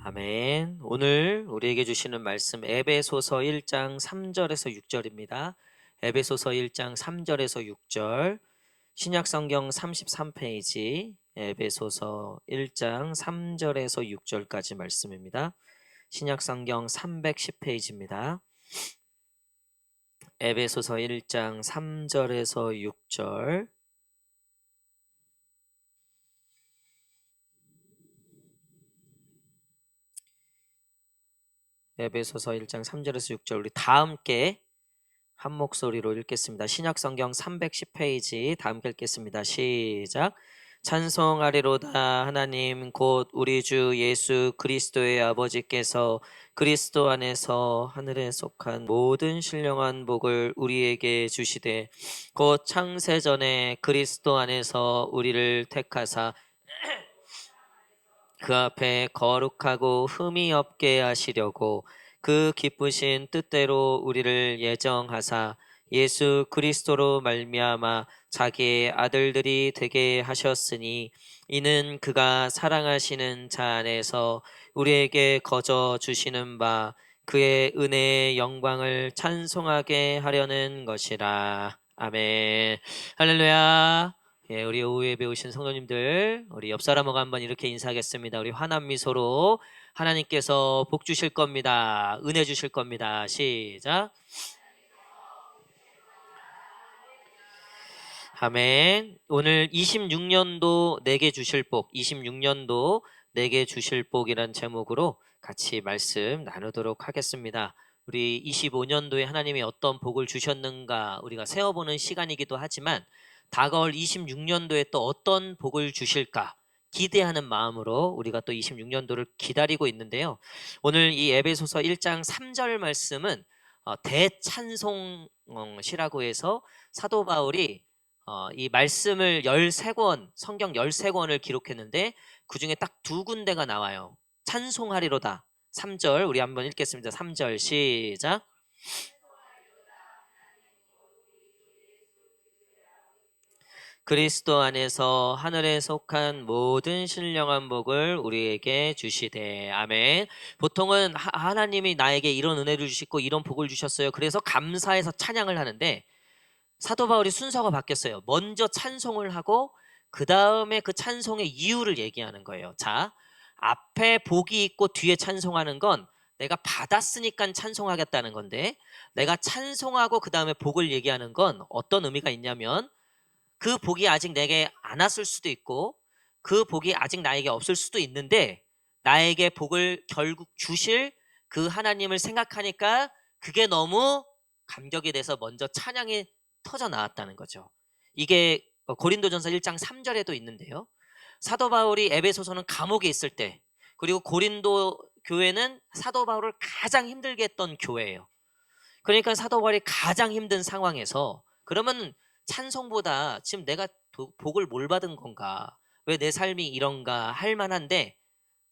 아멘. 오늘 우리에게 주시는 말씀 에베소서 1장 3절에서 6절입니다. 에베소서 1장 3절에서 6절, 신약 성경 33페이지, 에베소서 1장 3절에서 6절까지 말씀입니다. 신약 성경 310페이지입니다. 에베소서 1장 3절에서 6절. 에베소서 1장 3절에서 6절 우리 다 함께 한 목소리로 읽겠습니다. 신약 성경 310페이지 다 함께 읽겠습니다. 시작. 찬송하리로다 하나님 곧 우리 주 예수 그리스도의 아버지께서 그리스도 안에서 하늘에 속한 모든 신령한 복을 우리에게 주시되 곧 창세전에 그리스도 안에서 우리를 택하사 그 앞에 거룩하고 흠이 없게 하시려고 그 기쁘신 뜻대로 우리를 예정하사 예수 그리스도로 말미암아 자기의 아들들이 되게 하셨으니 이는 그가 사랑하시는 자 안에서 우리에게 거저 주시는 바 그의 은혜의 영광을 찬송하게 하려는 것이라. 아멘. 할렐루야. 예, 우리 오후에 배우신 성도님들, 우리 옆 사람하고 한번 이렇게 인사하겠습니다. 우리 환한 미소로 하나님께서 복 주실 겁니다. 은혜 주실 겁니다. 시작. 아멘. 오늘 26년도 내게 주실 복, 26년도 내게 주실 복이란 제목으로 같이 말씀 나누도록 하겠습니다. 우리 25년도에 하나님이 어떤 복을 주셨는가 우리가 세어보는 시간이기도 하지만 다가올 26년도에 또 어떤 복을 주실까 기대하는 마음으로 우리가 또 26년도를 기다리고 있는데요. 오늘 이 에베소서 1장 3절 말씀은 대찬송시라고 해서 사도 바울이 이 말씀을 13권, 성경 13권을 기록했는데 그 중에 딱 두 군데가 나와요. 찬송하리로다. 3절 우리 한번 읽겠습니다. 3절 시작. 그리스도 안에서 하늘에 속한 모든 신령한 복을 우리에게 주시되. 아멘. 보통은 하나님이 나에게 이런 은혜를 주시고 이런 복을 주셨어요. 그래서 감사해서 찬양을 하는데 사도 바울이 순서가 바뀌었어요. 먼저 찬송을 하고 그 다음에 그 찬송의 이유를 얘기하는 거예요. 자, 앞에 복이 있고 뒤에 찬송하는 건 내가 받았으니까 찬송하겠다는 건데 내가 찬송하고 그 다음에 복을 얘기하는 건 어떤 의미가 있냐면 그 복이 아직 내게 안 왔을 수도 있고 그 복이 아직 나에게 없을 수도 있는데 나에게 복을 결국 주실 그 하나님을 생각하니까 그게 너무 감격이 돼서 먼저 찬양이 터져 나왔다는 거죠. 이게 고린도전서 1장 3절에도 있는데요. 사도 바울이 에베소서는 감옥에 있을 때 그리고 고린도 교회는 사도 바울을 가장 힘들게 했던 교회예요. 그러니까 사도 바울이 가장 힘든 상황에서 그러면 찬송보다 지금 내가 복을 뭘 받은 건가? 왜 내 삶이 이런가 할 만한데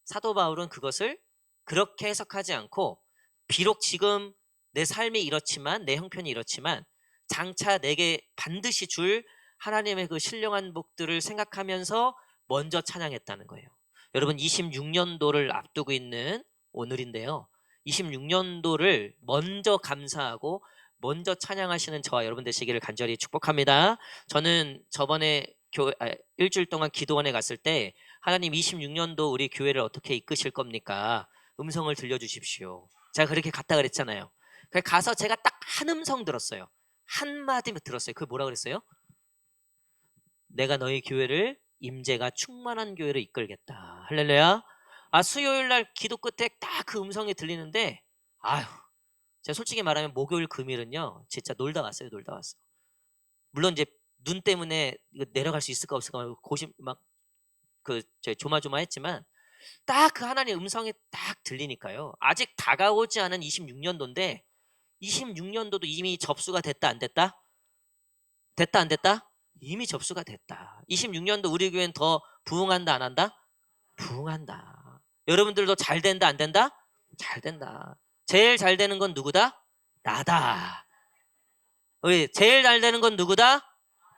사도 바울은 그것을 그렇게 해석하지 않고 비록 지금 내 삶이 이렇지만 내 형편이 이렇지만 장차 내게 반드시 줄 하나님의 그 신령한 복들을 생각하면서 먼저 찬양했다는 거예요. 여러분 26년도를 앞두고 있는 오늘인데요. 26년도를 먼저 감사하고 먼저 찬양하시는 저와 여러분 되시기를 간절히 축복합니다. 저는 저번에 일주일 동안 기도원에 갔을 때 하나님 26년도 우리 교회를 어떻게 이끄실 겁니까? 음성을 들려주십시오. 제가 그렇게 갔다 그랬잖아요. 가서 제가 딱 한 음성 들었어요. 한마디 들었어요. 그게 뭐라 그랬어요? 내가 너희 교회를 임재가 충만한 교회로 이끌겠다. 할렐루야. 수요일 날 기도 끝에 딱 그 음성이 들리는데 아휴, 제가 솔직히 말하면 목요일 금일은요 진짜 놀다 왔어요. 놀다 왔어. 물론 이제 눈 때문에 이거 내려갈 수 있을까 없을까 고심 막 조마조마했지만 딱 그 하나님의 음성이 딱 들리니까요. 아직 다가오지 않은 26년도인데 26년도도 이미 접수가 됐다 안 됐다? 됐다 안 됐다? 이미 접수가 됐다. 26년도 우리 교회는 더 부흥한다 안 한다? 부흥한다. 여러분들도 잘 된다 안 된다? 잘 된다. 제일 잘 되는 건 누구다? 나다. 우리 제일 잘 되는 건 누구다?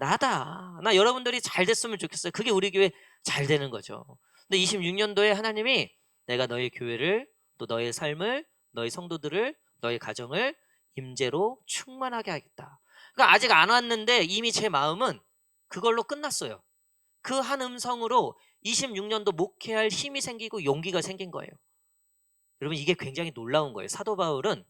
나다. 나 여러분들이 잘 됐으면 좋겠어요. 그게 우리 교회 잘 되는 거죠. 근데 26년도에 하나님이 내가 너희 교회를 또 너의 삶을 너희 성도들을 너희 가정을 임재로 충만하게 하겠다. 그러니까 아직 안 왔는데 이미 제 마음은 그걸로 끝났어요. 그 한 음성으로 26년도 목회할 힘이 생기고 용기가 생긴 거예요. 여러분 이게 굉장히 놀라운 거예요. 사도 바울은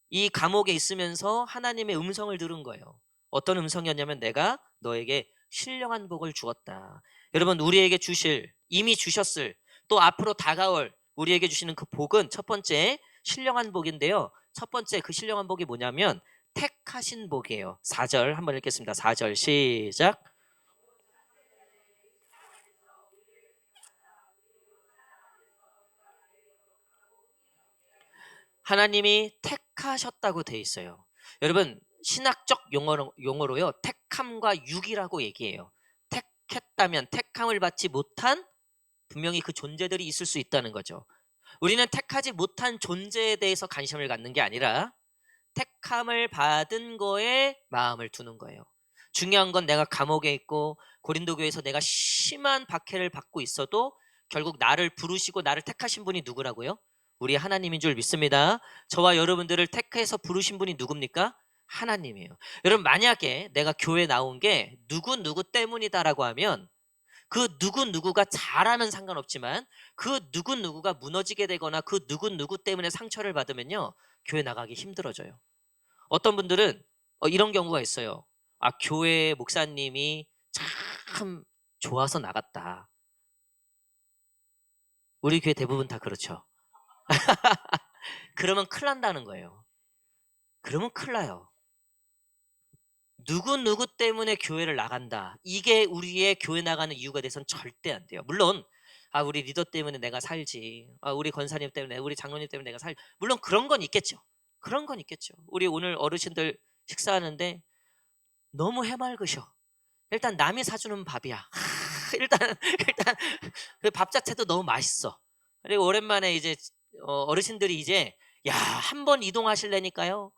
이 감옥에 있으면서 하나님의 음성을 들은 거예요. 어떤 음성이었냐면 내가 너에게 신령한 복을 주었다. 여러분 우리에게 주실 이미 주셨을 또 앞으로 다가올 우리에게 주시는 그 복은 첫 번째 신령한 복인데요. 첫 번째 그 신령한 복이 뭐냐면 택하신 복이에요. 4절 한번 읽겠습니다. 4절 시작. 하나님이 택하셨다고 돼 있어요. 여러분 신학적 용어로요. 택함과 육이라고 얘기해요. 택했다면 택함을 받지 못한 분명히 그 존재들이 있을 수 있다는 거죠. 우리는 택하지 못한 존재에 대해서 관심을 갖는 게 아니라 택함을 받은 거에 마음을 두는 거예요. 중요한 건 내가 감옥에 있고 고린도 교회에서 내가 심한 박해를 받고 있어도 결국 나를 부르시고 나를 택하신 분이 누구라고요? 우리 하나님인 줄 믿습니다. 저와 여러분들을 택해서 부르신 분이 누굽니까? 하나님이에요. 여러분 만약에 내가 교회 나온 게 누구 때문이다라고 하면 그 누구가 잘하면 상관없지만 그 누구가 무너지게 되거나 그 누구 때문에 상처를 받으면요. 교회 나가기 힘들어져요. 어떤 분들은 이런 경우가 있어요. 아, 교회 목사님이 참 좋아서 나갔다. 우리 교회 대부분 다 그렇죠. 그러면 큰일 난다는 거예요. 그러면 큰일 나요. 누구 때문에 교회를 나간다. 이게 우리의 교회 나가는 이유가 돼서는 절대 안 돼요. 물론 아 우리 리더 때문에 내가 살지. 아 우리 권사님 때문에 우리 장로님 때문에 내가 살. 물론 그런 건 있겠죠. 그런 건 있겠죠. 우리 오늘 어르신들 식사하는데 너무 해맑으셔. 일단 남이 사주는 밥이야. 일단 그 밥 자체도 너무 맛있어. 그리고 오랜만에 이제 어르신들이 이제 야 한 번 이동하실래니까요.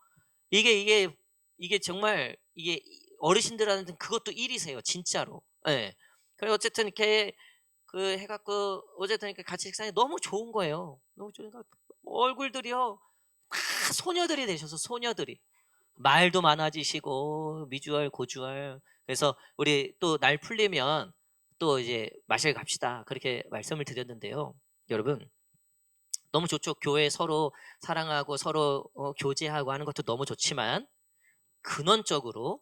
이게 정말 이게 어르신들한테는 그것도 일이세요, 진짜로. 예. 그리고 어쨌든 이렇게 그 해 갖고 어쨌든 이렇게 같이 식사하니 너무 좋은 거예요. 너무 좋으니까 얼굴들이요. 다 소녀들이 되셔서 소녀들이. 말도 많아지시고 미주얼 고주얼. 그래서 우리 또 날 풀리면 또 이제 마실 갑시다. 그렇게 말씀을 드렸는데요. 여러분 너무 좋죠. 교회 서로 사랑하고 서로 교제하고 하는 것도 너무 좋지만 근원적으로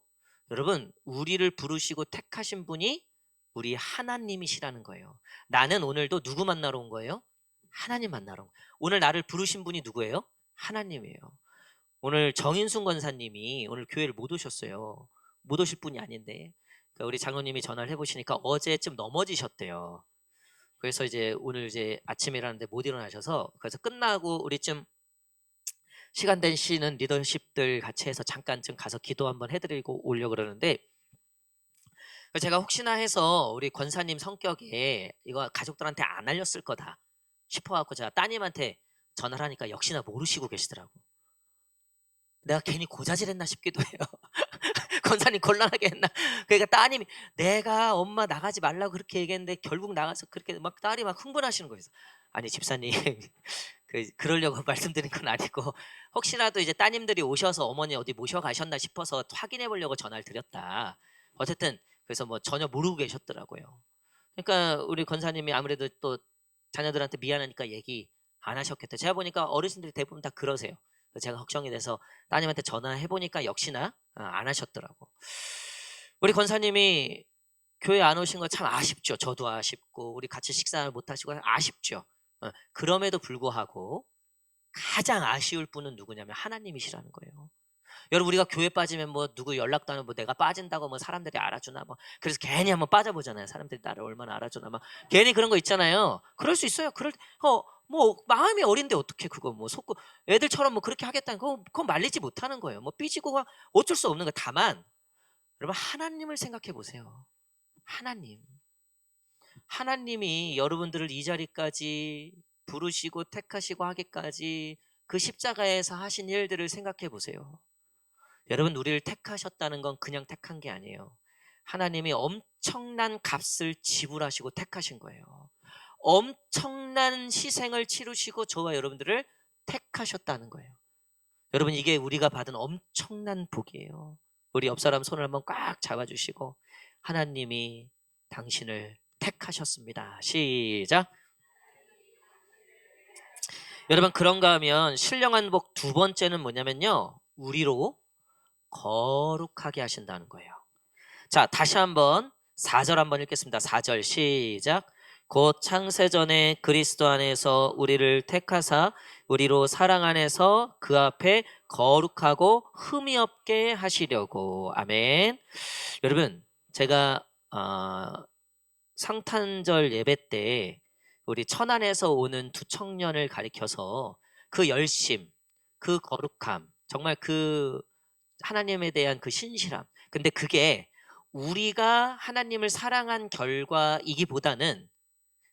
여러분 우리를 부르시고 택하신 분이 우리 하나님이시라는 거예요. 나는 오늘도 누구 만나러 온 거예요? 하나님 만나러 온 거예요. 오늘 나를 부르신 분이 누구예요? 하나님이에요. 오늘 정인순 권사님이 오늘 교회를 못 오셨어요. 못 오실 분이 아닌데 그러니까 우리 장로님이 전화를 해보시니까 어제쯤 넘어지셨대요. 그래서 이제 오늘 이제 아침에 일어났는데 못 일어나셔서 그래서 끝나고 우리쯤 시간 된 시는 리더십들 같이 해서 잠깐쯤 가서 기도 한번 해드리고 오려고 그러는데 제가 혹시나 해서 우리 권사님 성격에 이거 가족들한테 안 알렸을 거다 싶어갖고 제가 따님한테 전화를 하니까 역시나 모르시고 계시더라고. 내가 괜히 고자질했나 싶기도 해요. 권사님 곤란하게 했나. 그러니까 따님이 내가 엄마 나가지 말라고 그렇게 얘기했는데 결국 나가서 그렇게 막 딸이 막 흥분하시는 거예요. 아니 집사님 그러려고 말씀드린 건 아니고 혹시라도 이제 따님들이 오셔서 어머니 어디 모셔 가셨나 싶어서 확인해 보려고 전화를 드렸다. 어쨌든 그래서 뭐 전혀 모르고 계셨더라고요. 그러니까 우리 권사님이 아무래도 또 자녀들한테 미안하니까 얘기 안 하셨겠다. 제가 보니까 어르신들이 대부분 다 그러세요. 그래서 제가 걱정이 돼서 따님한테 전화해 보니까 역시나 안 하셨더라고. 우리 권사님이 교회 안 오신 거 참 아쉽죠. 저도 아쉽고 우리 같이 식사를 못 하시고 아쉽죠. 그럼에도 불구하고 가장 아쉬울 분은 누구냐면 하나님이시라는 거예요. 여러분 우리가 교회 빠지면 뭐 누구 연락도 안 하고 뭐 내가 빠진다고 뭐 사람들이 알아주나 뭐 그래서 괜히 한번 빠져보잖아요. 사람들이 나를 얼마나 알아주나 막 괜히 그런 거 있잖아요. 그럴 수 있어요. 뭐 마음이 어린데 어떻게 그거 뭐 속고 애들처럼 뭐 그렇게 하겠다는 그건 말리지 못하는 거예요. 뭐 삐지고 어쩔 수 없는 거. 다만 여러분 하나님을 생각해 보세요. 하나님이 여러분들을 이 자리까지 부르시고 택하시고 하기까지 그 십자가에서 하신 일들을 생각해 보세요. 여러분 우리를 택하셨다는 건 그냥 택한 게 아니에요. 하나님이 엄청난 값을 지불하시고 택하신 거예요. 엄청난 희생을 치르시고 저와 여러분들을 택하셨다는 거예요. 여러분 이게 우리가 받은 엄청난 복이에요. 우리 옆 사람 손을 한번 꽉 잡아주시고 하나님이 당신을 택하셨습니다. 시작. 여러분 그런가 하면 신령한 복 두 번째는 뭐냐면요. 우리로 거룩하게 하신다는 거예요. 자 다시 한번 4절 한번 읽겠습니다. 4절 시작. 곧 창세전에 그리스도 안에서 우리를 택하사 우리로 사랑 안에서 그 앞에 거룩하고 흠이 없게 하시려고. 아멘. 여러분 제가 성탄절 예배 때 우리 천안에서 오는 두 청년을 가리켜서 그 열심, 그 거룩함, 정말 그 하나님에 대한 그 신실함. 근데 그게 우리가 하나님을 사랑한 결과이기보다는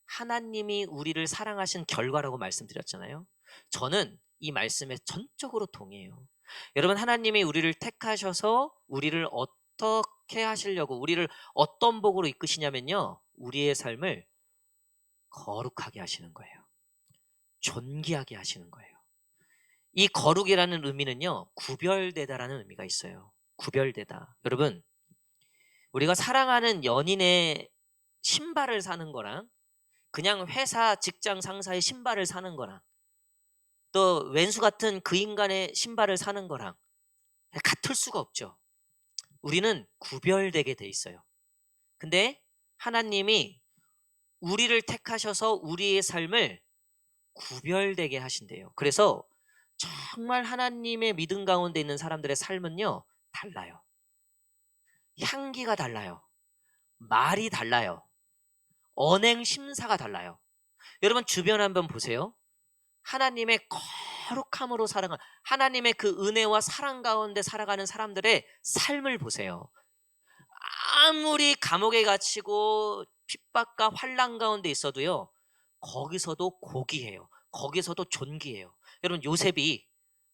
하나님이 우리를 사랑하신 결과라고 말씀드렸잖아요. 저는 이 말씀에 전적으로 동의해요. 여러분 하나님이 우리를 택하셔서 우리를 어떻게 하시려고 우리를 어떤 복으로 이끄시냐면요. 우리의 삶을 거룩하게 하시는 거예요. 존귀하게 하시는 거예요. 이 거룩이라는 의미는요. 구별되다라는 의미가 있어요. 구별되다. 여러분 우리가 사랑하는 연인의 신발을 사는 거랑 그냥 회사 직장 상사의 신발을 사는 거랑 또 왼수 같은 그 인간의 신발을 사는 거랑 같을 수가 없죠. 우리는 구별되게 돼 있어요. 근데 하나님이 우리를 택하셔서 우리의 삶을 구별되게 하신대요. 그래서 정말 하나님의 믿음 가운데 있는 사람들의 삶은요 달라요. 향기가 달라요. 말이 달라요. 언행 심사가 달라요. 여러분 주변 한번 보세요. 하나님의 거룩함으로 살아가는 하나님의 그 은혜와 사랑 가운데 살아가는 사람들의 삶을 보세요. 아무리 감옥에 갇히고 핍박과 환난 가운데 있어도요. 거기서도 고귀해요. 거기서도 존귀해요. 여러분 요셉이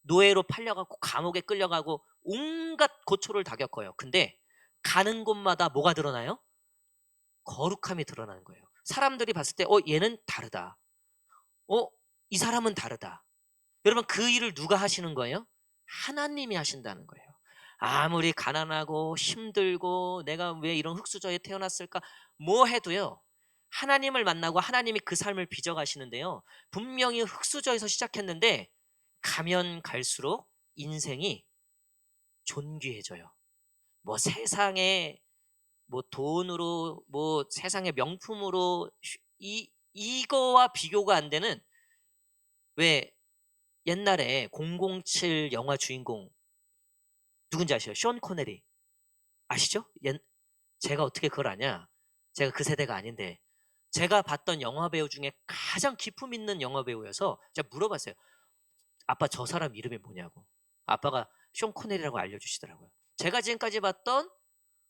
노예로 팔려가고 감옥에 끌려가고 온갖 고초를 다 겪어요. 근데 가는 곳마다 뭐가 드러나요? 거룩함이 드러나는 거예요. 사람들이 봤을 때 얘는 다르다. 이 사람은 다르다. 여러분 그 일을 누가 하시는 거예요? 하나님이 하신다는 거예요. 아무리 가난하고 힘들고 내가 왜 이런 흙수저에 태어났을까 뭐 해도요. 하나님을 만나고 하나님이 그 삶을 빚어가시는데요. 분명히 흙수저에서 시작했는데 가면 갈수록 인생이 존귀해져요. 뭐 세상에 뭐 돈으로 뭐 세상의 명품으로 이거와 비교가 안 되는 왜 옛날에 007 영화 주인공 누군지 아시죠? 션 코네리 아시죠? 제가 어떻게 그걸 아냐? 제가 그 세대가 아닌데 제가 봤던 영화 배우 중에 가장 기품 있는 영화 배우여서 제가 물어봤어요. 아빠 저 사람 이름이 뭐냐고. 아빠가 션 코네리라고 알려주시더라고요. 제가 지금까지 봤던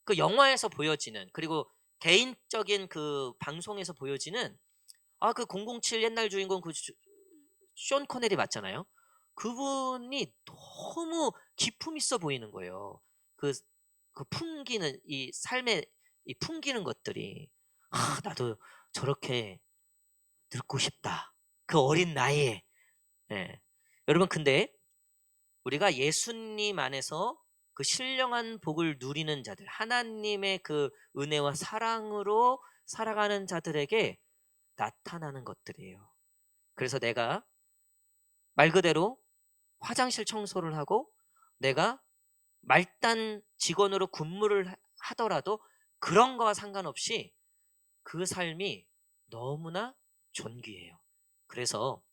그 영화에서 보여지는 그리고 개인적인 그 방송에서 보여지는 그 007 옛날 주인공 션 코네리 맞잖아요. 그분이 너무 기품 있어 보이는 거예요. 그, 그 풍기는 이 삶의 이 풍기는 것들이 나도 저렇게 늙고 싶다. 그 어린 나이에. 예. 여러분 근데 우리가 예수님 안에서 그 신령한 복을 누리는 자들, 하나님의 그 은혜와 사랑으로 살아가는 자들에게 나타나는 것들이에요. 그래서 내가 말 그대로 화장실 청소를 하고 내가 말단 직원으로 근무를 하더라도 그런 거와 상관없이 그 삶이 너무나 존귀해요. 그래서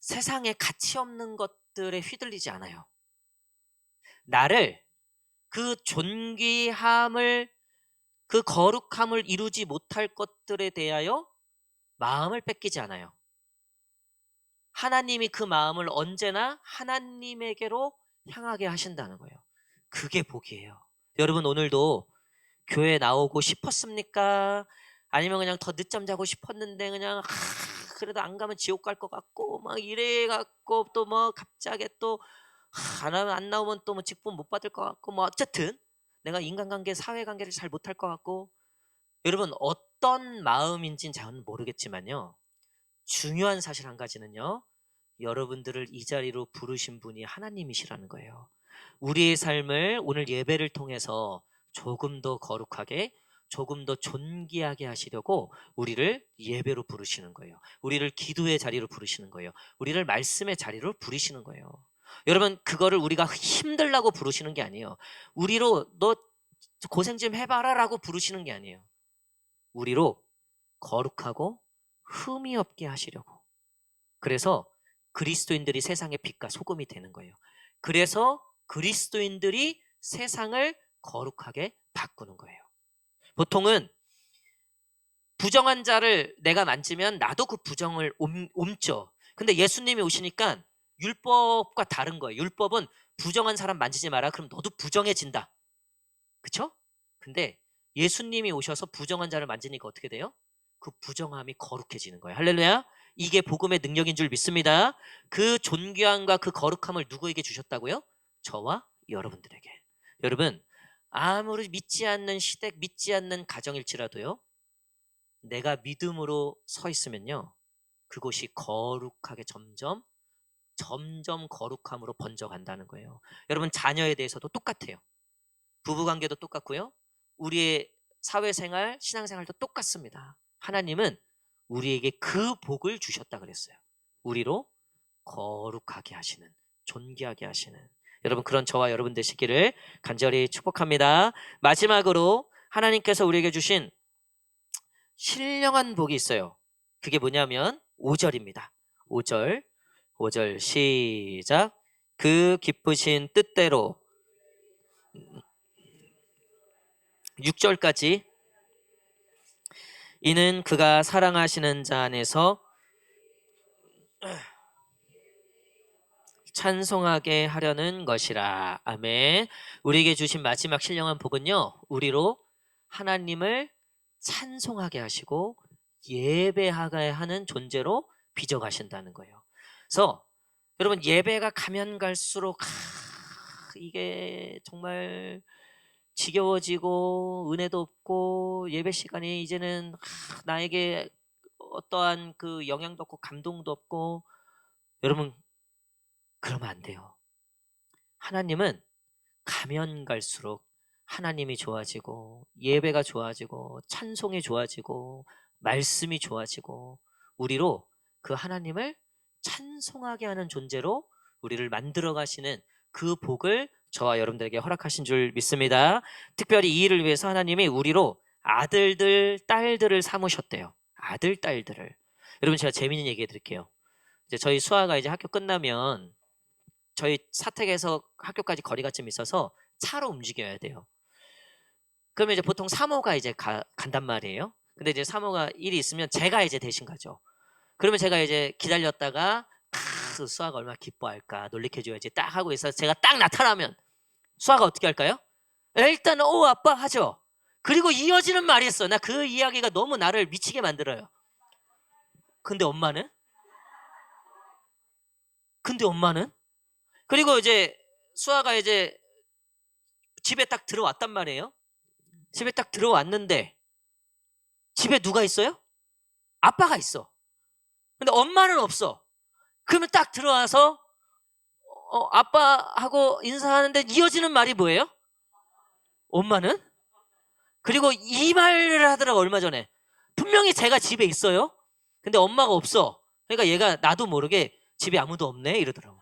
세상에 가치 없는 것들에 휘둘리지 않아요. 나를 그 존귀함을 그 거룩함을 이루지 못할 것들에 대하여 마음을 뺏기지 않아요. 하나님이 그 마음을 언제나 하나님에게로 향하게 하신다는 거예요. 그게 복이에요. 여러분 오늘도 교회 나오고 싶었습니까? 아니면 그냥 더 늦잠 자고 싶었는데 그냥 그래도 안 가면 지옥 갈 것 같고 막 이래 갖고 또 뭐 갑자기 또 안 나오면 또 뭐 직분 못 받을 것 같고 뭐 어쨌든 내가 인간관계 사회관계를 잘 못할 것 같고 여러분 어떤 마음인지는 저는 모르겠지만요. 중요한 사실 한 가지는요. 여러분들을 이 자리로 부르신 분이 하나님이시라는 거예요. 우리의 삶을 오늘 예배를 통해서 조금 더 거룩하게, 조금 더 존귀하게 하시려고 우리를 예배로 부르시는 거예요. 우리를 기도의 자리로 부르시는 거예요. 우리를 말씀의 자리로 부르시는 거예요. 여러분, 그거를 우리가 힘들라고 부르시는 게 아니에요. 우리로 너 고생 좀 해봐라라고 부르시는 게 아니에요. 우리로 거룩하고 흠이 없게 하시려고. 그래서 그리스도인들이 세상의 빛과 소금이 되는 거예요. 그래서 그리스도인들이 세상을 거룩하게 바꾸는 거예요. 보통은 부정한 자를 내가 만지면 나도 그 부정을 옮죠. 근데 예수님이 오시니까 율법과 다른 거예요. 율법은 부정한 사람 만지지 마라. 그럼 너도 부정해진다. 그쵸? 근데 예수님이 오셔서 부정한 자를 만지니까 어떻게 돼요? 그 부정함이 거룩해지는 거예요. 할렐루야. 이게 복음의 능력인 줄 믿습니다. 그 존귀함과 그 거룩함을 누구에게 주셨다고요? 저와 여러분들에게. 여러분, 아무리 믿지 않는 시댁, 믿지 않는 가정일지라도요. 내가 믿음으로 서 있으면요. 그곳이 거룩하게 점점 거룩함으로 번져간다는 거예요. 여러분, 자녀에 대해서도 똑같아요. 부부관계도 똑같고요. 우리의 사회생활, 신앙생활도 똑같습니다. 하나님은 우리에게 그 복을 주셨다 그랬어요. 우리로 거룩하게 하시는, 존귀하게 하시는. 여러분, 그런 저와 여러분 되시기를 간절히 축복합니다. 마지막으로 하나님께서 우리에게 주신 신령한 복이 있어요. 그게 뭐냐면 5절입니다. 5절 시작. 그 기쁘신 뜻대로 6절까지 이는 그가 사랑하시는 자 안에서 찬송하게 하려는 것이라. 아멘. 우리에게 주신 마지막 신령한 복은요. 우리로 하나님을 찬송하게 하시고 예배하게 하는 존재로 빚어가신다는 거예요. 그래서 여러분, 예배가 가면 갈수록 이게 정말 지겨워지고 은혜도 없고 예배 시간이 이제는 나에게 어떠한 그 영향도 없고 감동도 없고. 여러분, 그러면 안 돼요. 하나님은 가면 갈수록 하나님이 좋아지고 예배가 좋아지고 찬송이 좋아지고 말씀이 좋아지고 우리로 그 하나님을 찬송하게 하는 존재로 우리를 만들어 가시는 그 복을 저와 여러분들에게 허락하신 줄 믿습니다. 특별히 이 일을 위해서 하나님이 우리로 아들들, 딸들을 삼으셨대요. 아들, 딸들을. 여러분, 제가 재미있는 얘기 해드릴게요. 이제 저희 수아가 이제 학교 끝나면 저희 사택에서 학교까지 거리가 좀 있어서 차로 움직여야 돼요. 그러면 이제 보통 사모가 이제 간단 말이에요. 근데 이제 사모가 일이 있으면 제가 이제 대신 가죠. 그러면 제가 이제 기다렸다가 수아가 얼마나 기뻐할까, 놀래켜줘야지 딱 하고 있어서 제가 딱 나타나면 수아가 어떻게 할까요? 일단은 오 아빠 하죠. 그리고 이어지는 말이 있어. 나 그 이야기가 너무 나를 미치게 만들어요. 근데 엄마는? 그리고 이제 수아가 이제 집에 딱 들어왔단 말이에요. 집에 딱 들어왔는데 집에 누가 있어요? 아빠가 있어. 근데 엄마는 없어. 그러면 딱 들어와서 아빠하고 인사하는데 이어지는 말이 뭐예요? 엄마는? 그리고 이 말을 하더라고 얼마 전에. 분명히 제가 집에 있어요. 근데 엄마가 없어. 그러니까 얘가 나도 모르게 집에 아무도 없네 이러더라고.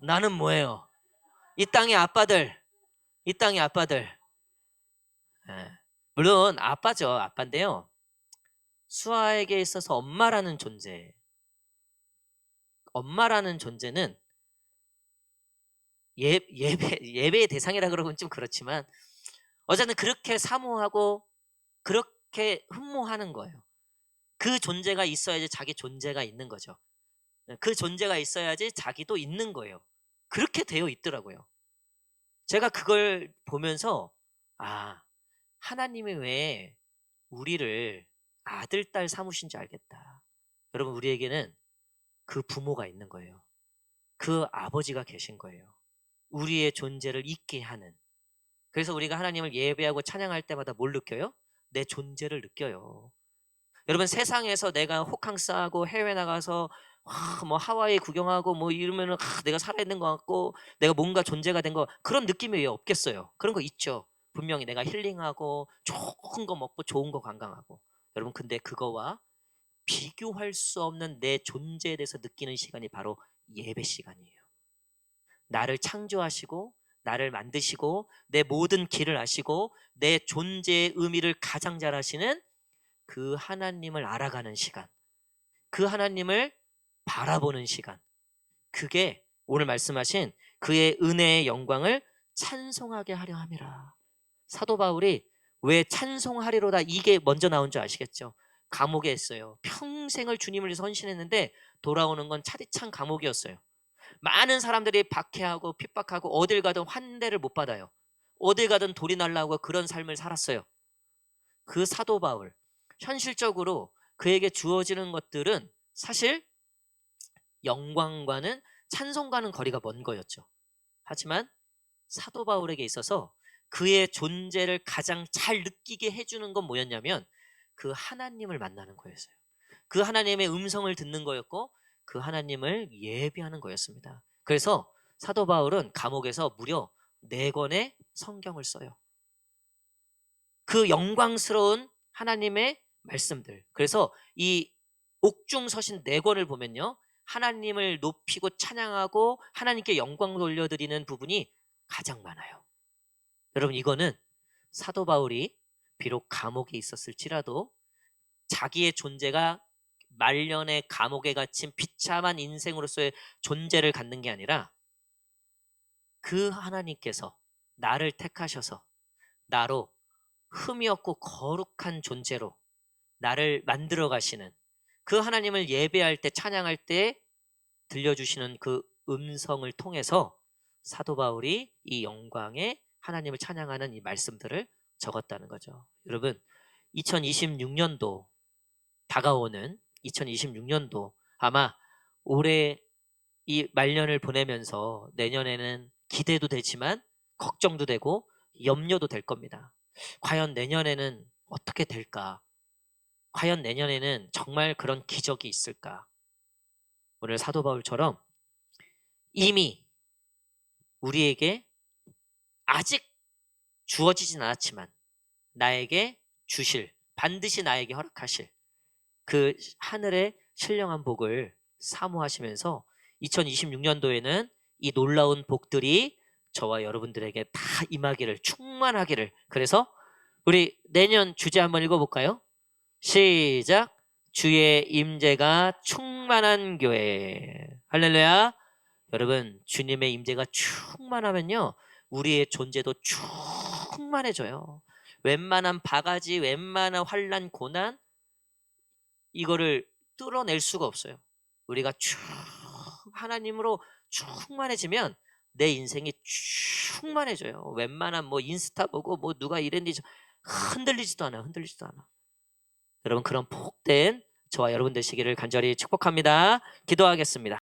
나는 뭐예요? 이 땅의 아빠들. 이 땅의 아빠들. 예. 물론 아빠죠. 아빠인데요. 수아에게 있어서 엄마라는 존재는 예배의 대상이라 그러면 좀 그렇지만 어쨌든 그렇게 사모하고 그렇게 흠모하는 거예요. 그 존재가 있어야지 자기 존재가 있는 거죠. 그 존재가 있어야지 자기도 있는 거예요. 그렇게 되어 있더라고요. 제가 그걸 보면서 하나님이 왜 우리를 아들, 딸 삼으신 줄 알겠다. 여러분, 우리에게는 그 부모가 있는 거예요. 그 아버지가 계신 거예요. 우리의 존재를 있게 하는 그래서 우리가 하나님을 예배하고 찬양할 때마다 뭘 느껴요? 내 존재를 느껴요. 여러분, 세상에서 내가 호캉스하고 해외 나가서 뭐 하와이 구경하고 뭐 이러면은 내가 살아있는 것 같고 내가 뭔가 존재가 된 거, 그런 느낌이 왜 없겠어요? 그런 거 있죠. 분명히 내가 힐링하고 좋은 거 먹고 좋은 거 관광하고. 여러분, 근데 그거와 비교할 수 없는 내 존재에 대해서 느끼는 시간이 바로 예배 시간이에요. 나를 창조하시고 나를 만드시고 내 모든 길을 아시고 내 존재의 의미를 가장 잘 아시는 그 하나님을 알아가는 시간, 그 하나님을 바라보는 시간, 그게 오늘 말씀하신 그의 은혜의 영광을 찬송하게 하려 함이라. 사도 바울이 왜 찬송하리로다 이게 먼저 나온 줄 아시겠죠? 감옥에 있어요. 평생을 주님을 위해서 헌신했는데 돌아오는 건 차디찬 감옥이었어요. 많은 사람들이 박해하고 핍박하고 어딜 가든 환대를 못 받아요. 어딜 가든 돌이 날라오고 그런 삶을 살았어요. 그 사도 바울, 현실적으로 그에게 주어지는 것들은 사실 영광과는, 찬송과는 거리가 먼 거였죠. 하지만 사도 바울에게 있어서 그의 존재를 가장 잘 느끼게 해주는 건 뭐였냐면 그 하나님을 만나는 거였어요. 그 하나님의 음성을 듣는 거였고 그 하나님을 예배하는 거였습니다. 그래서 사도 바울은 감옥에서 무려 4권의 성경을 써요. 그 영광스러운 하나님의 말씀들. 그래서 이 옥중서신 4권을 보면요, 하나님을 높이고 찬양하고 하나님께 영광 돌려드리는 부분이 가장 많아요. 여러분, 이거는 사도 바울이 비록 감옥에 있었을지라도 자기의 존재가 말년의 감옥에 갇힌 비참한 인생으로서의 존재를 갖는 게 아니라 그 하나님께서 나를 택하셔서 나로 흠이 없고 거룩한 존재로 나를 만들어 가시는 그 하나님을 예배할 때, 찬양할 때 들려주시는 그 음성을 통해서 사도 바울이 이 영광의 하나님을 찬양하는 이 말씀들을 적었다는 거죠. 여러분, 2026년도, 다가오는 2026년도 아마 올해 이 말년을 보내면서 내년에는 기대도 되지만 걱정도 되고 염려도 될 겁니다. 과연 내년에는 어떻게 될까? 과연 내년에는 정말 그런 기적이 있을까? 오늘 사도 바울처럼 이미 우리에게 아직 주어지진 않았지만 나에게 주실, 반드시 나에게 허락하실 그 하늘의 신령한 복을 사모하시면서 2026년도에는 이 놀라운 복들이 저와 여러분들에게 다 임하기를, 충만하기를. 그래서 우리 내년 주제 한번 읽어볼까요? 시작. 주의 임재가 충만한 교회. 할렐루야. 여러분, 주님의 임재가 충만하면요 우리의 존재도 충만해져요. 웬만한 바가지, 웬만한 환난, 고난, 이거를 뚫어낼 수가 없어요. 우리가 하나님으로 충만해지면 내 인생이 충만해져요. 웬만한 뭐 인스타 보고 뭐 누가 이랬는지 흔들리지도 않아요. 흔들리지도 않아. 여러분, 그런 복된 저와 여러분 되시기를 간절히 축복합니다. 기도하겠습니다.